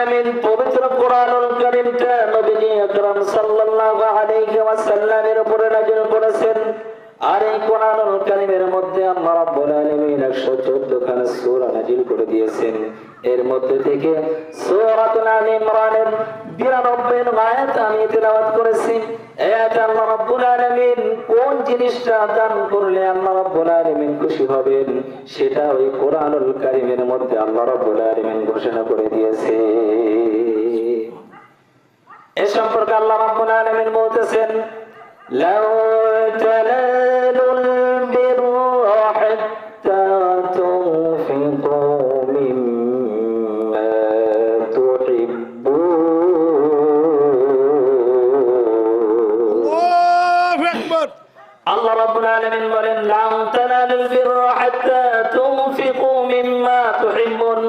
আলামিন পবিত্র কোরআনুল কারীমটা নবী আকরাম সাল্লাল্লাহু আলাইহি ওয়াসাল্লামের উপরে নাযিল করেছেন। আর এই কোরআনুল কারীমের মধ্যে আল্লাহ রাব্বুল আলামিন 114 খানা সূরা নাযিল করে দিয়েছেন। এর মধ্যে থেকে সূরাতুল আলে ইমরানের 92 নং আয়াত আমি তেলাওয়াত করেছি। এই আয়াতে আল্লাহ রাব্বুল আলামিন কোন জিনিসটা দান করলে আল্লাহ রাব্বুল আলামিন খুশি হবেন সেটা ওই কোরআনুল কারীমের মধ্যে আল্লাহ রাব্বুল আলামিন ঘোষণা করে দিয়েছে। এ সম্পর্কে আল্লাহ রাব্বুল আলামিন বলতেছেন, লাউ তানালুল বিররা হাত্তা তুনফিকু মিম্মা তুহিব্বুন। আল্লাহু আকবার। আল্লাহ রাব্বুল আলামিন বলেন, লাউ তানালুল বিররা হাত্তা তুনফিকু মিম্মা তুহিব্বুন।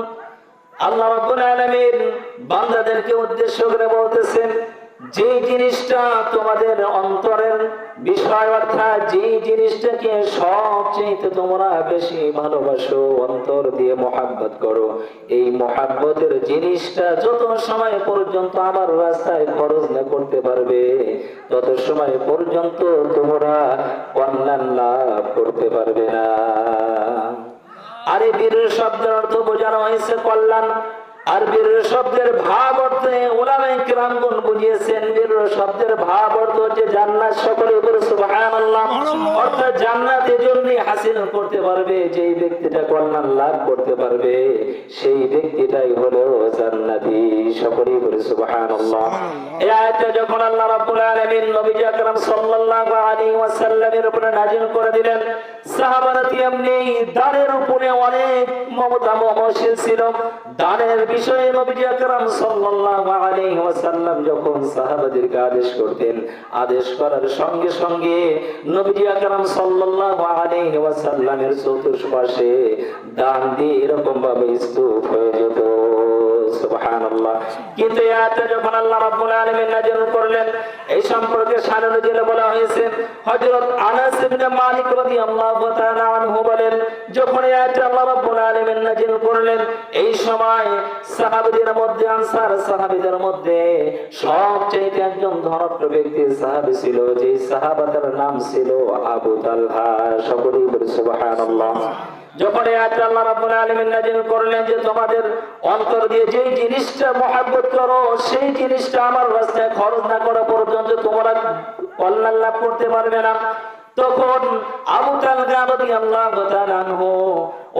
আল্লাহ রাব্বুল আলামিন বান্দাদেরকে উদ্দেশ্য করে বলতেছেন, যে জিনিসটা তোমাদের অন্তরের বিষয়, অর্থাৎ যে জিনিসটাকে সবচেয়ে তোমরা বেশি ভালোবাসো, অন্তর দিয়ে মহাব্বত করো, এই মহাব্বতের জিনিসটা যত সময় পর্যন্ত আমার রাস্তায় খরচ না করতে পারবে তত সময় পর্যন্ত তোমরা কল্যাণ লাভ করতে পারবে না। আরে বীর শব্দের অর্থ বোঝানো হয়েছে কল্যাণ, আর বীর শব্দের ভাব অর্থে উলামায়ে কিরামগণ বুঝিয়েছেন বীর শব্দের ভাব অর্থ হচ্ছে জান্নাত। সকলে বলে সুবহানাল্লাহ। অর্থাৎ জান্নাত এজন্যই হাসিল করতে পারবে যেই ব্যক্তিটা কল্যাণ লাভ করতে পারবে, সেই ব্যক্তিটাই হলো জান্নাতি। সকলেই বলে সুবহানাল্লাহ। এই আয়াতটা যখন আল্লাহ রাব্বুল আলামিন নবী আকরাম সাল্লাল্লাহু আলাইহি ওয়াসাল্লামের উপরে নাযিল করে দিলেন, সাহাবারা এমনি দানের উপরে অনেক মমতা মমশীল ছিল। দানের বিষয়ে নবী আকরাম সাল্লাল্লাহু আলাইহি ওয়াসাল্লাম যখন সাহাবাদেরকে আদেশ করতেন, আদেশ করার সঙ্গে সঙ্গে নবী আকরাম সাল্লাল্লাহু আলাইহি ওয়াসাল্লামের চতুর্পাশে দান দিয়ে এরকম ভাবে স্তূপ হয়ে যেত। সুবহানাল্লাহ। কিন্তু এই আয়াতটা যখন আল্লাহ রাব্বুল আলামিন নাযিল করলেন, এই সম্পর্কে শান অনুযায়ী বলা হয়েছে, হযরত আনাস ইবনে মালিক রাদিয়াল্লাহু তাআলা আনহু বলেন, যখন এই আয়াতটা আল্লাহ রাব্বুল আলামিন নাযিল করলেন, এই সময় সাহাবীদের মধ্যে, আনসার সাহাবীদের মধ্যে সবচেয়ে একজন ধনঢ্য ব্যক্তি সাহাবী ছিল, যে সাহাবাটার নাম ছিল আবু তালহা। সকলেই বলে সুবহানাল্লাহ। যখন এই আয়াতটা আল্লাহ রাব্বুল আলামিন নাযিল করলেন যে তোমাদের অন্তর দিয়ে যেই জিনিসটা মহব্বত করো সেই জিনিসটা আমার রাস্তায় খরচ না করা পর্যন্ত তোমরা কল্যাণ লাভ করতে পারবে না, তখন আবু তালহা রাদিয়াল্লাহু তাআলা আনহু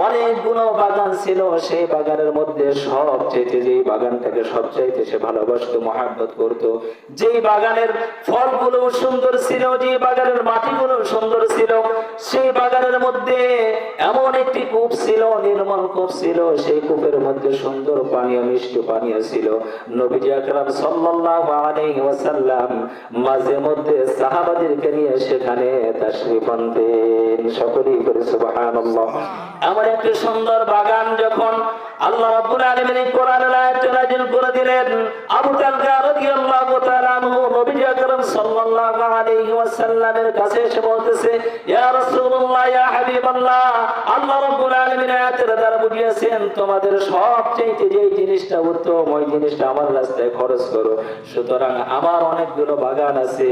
অনেকগুলো বাগান ছিল। সেই বাগানের মধ্যে সবচেয়ে যেই বাগানটাকে সবচাইতে সে ভালোবাসতো, মহব্বত করত, যেই বাগানের ফলগুলো সুন্দর ছিল, যে বাগানের মাটিগুলো সুন্দর ছিল, সেই বাগানের মধ্যে এমন একটি কূপ ছিল, নির্মল কূপ ছিল। সেই কূপের মধ্যে সুন্দর পানীয়, মিষ্টি পানীয় ছিল। নবী আকরাম সাল্লাল্লাহু আলাইহি ওয়াসাল্লাম মাঝে মধ্যে সাহাবাদেরকে নিয়ে সেখানে তাশরীফ আনতেন। সকলেই বলে সুবহানাল্লাহ। এমন একটি সুন্দর বাগান যখন আল্লাহ রাব্বুল আলামিন কোরআনের আয়াত নাযিল করে দিলেন, আবু তালহা রাদিয়াল্লাহু তাআলা আনহু নবী আকরাম সাল্লাল্লাহু আলাইহি ওয়াসাল্লামের কাছে এসে বলতেছে, ইয়া রাসূলুল্লাহ, ইয়া হাবিবাল্লাহ, আল্লাহ রাব্বুল আলামিন আয়াতের দ্বারা বুঝিয়েছেন তোমাদের সবচেয়ে যে জিনিসটা উত্তম ওই জিনিসটা আমার রাস্তায় খরচ করো। সুতরাং আমার অনেকগুলো বাগান আছে,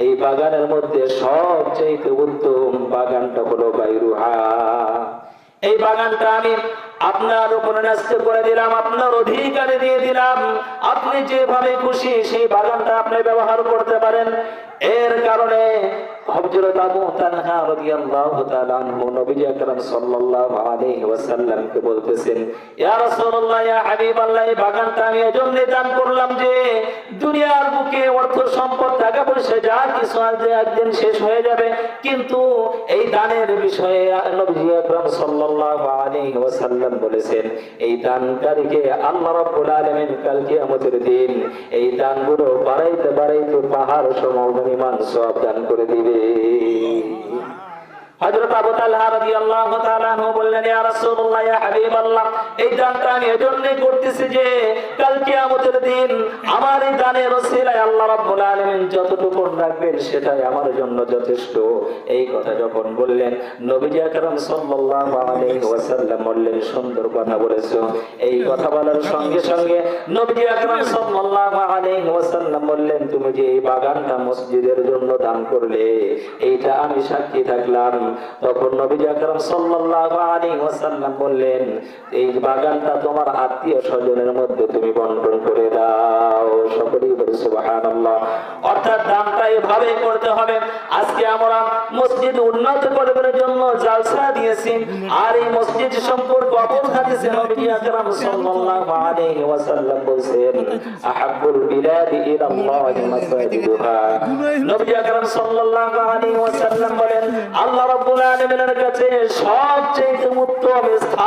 এই বাগানের মধ্যে সবচেয়ে উত্তম বাগানটা হলো বাইরুহা। এই বাগানটা আমি আপনার উপরে ন্যস্ত করে দিলাম, আপনার অধিকারে দিয়ে দিলাম, আপনি যেভাবে খুশি সেই বাগানটা আপনি ব্যবহার করতে পারেন। এর কারণে হযরত আবু তালহা রাদিয়াল্লাহু তাআলা আনহু নবী আকরাম সাল্লাল্লাহু আলাইহি ওয়াসাল্লামকে বলতেছেন, ইয়া রাসূলুল্লাহ, ইয়া হাবিবাল্লাহ, এই বাগানটা আমি এজন্য দান করলাম যে দুনিয়ার বুকে অর্থ সম্পদ, টাকা পয়সা যা কিছু আছে একদিন শেষ হয়ে যাবে, কিন্তু এই দানের বিষয়ে নবী আকরাম সাল্লাল্লাহু আলাইহি ওয়াসাল্লাম বলেছেন, এই দানকারীকে আল্লাহ রাব্বুল আলামিন কাল কিয়ামতের দিন এই দানগুলো বাড়াইতে বাড়াইতে পাহাড় সমপরিমাণ সওয়াব দান করে দিবে। হযরত আবু তালহা রাদিয়াল্লাহু তাআলা আনহু বললেন, ইয়া রাসূলুল্লাহ, ইয়া হাবিবাল্লাহ, এই দানটা আমি এজন্যই করতেছি যে কাল কিয়ামতের দিন আমার এই দানের ওসিলায় আল্লাহ রাব্বুল আলামিন যতটুকু রাখবেন সেটাই আমার জন্য যথেষ্ট। এই কথা যখন বললেন, নবীজি আকরাম সাল্লাল্লাহু আলাইহি ওয়াসাল্লাম বললেন, সুন্দর কথা বলেছো। এই কথা বলার সঙ্গে সঙ্গে নবীজি আকরাম সাল্লাল্লাহু আলাইহি ওয়াসাল্লাম বললেন, তুমি যে এই বাগানটা মসজিদের জন্য দান করলে, এইটা আমি সাক্ষী থাকলাম। তখন নবী আকরাম সাল্লাল্লাহু আলাইহি ওয়াসাল্লাম বললেন, এই বাগানটা তোমার আত্মীয় স্বজনের মধ্যে তুমি বন্টন করে দাও। সকলেই বলে সুবহানাল্লাহ। অর্থাৎ দানটা এভাবে করতে হবে। আজকে আমরা মসজিদ উন্নত করবার জন্য জালসা দিয়েছি, আর এই মসজিদ সম্পর্কে অপর হাদিসে নবী আকরাম সাল্লাল্লাহু আলাইহি ওয়াসাল্লাম বলেন, আহাব্বুল বিলাদি ইলাল্লাহি মাসাজিদুহা। নবী আকরাম সাল্লাল্লাহু আলাইহি ওয়াসাল্লাম বলেন, আল্লাহ রাব্বুল আলামিনের কাছে সবচেয়ে উত্তম স্থান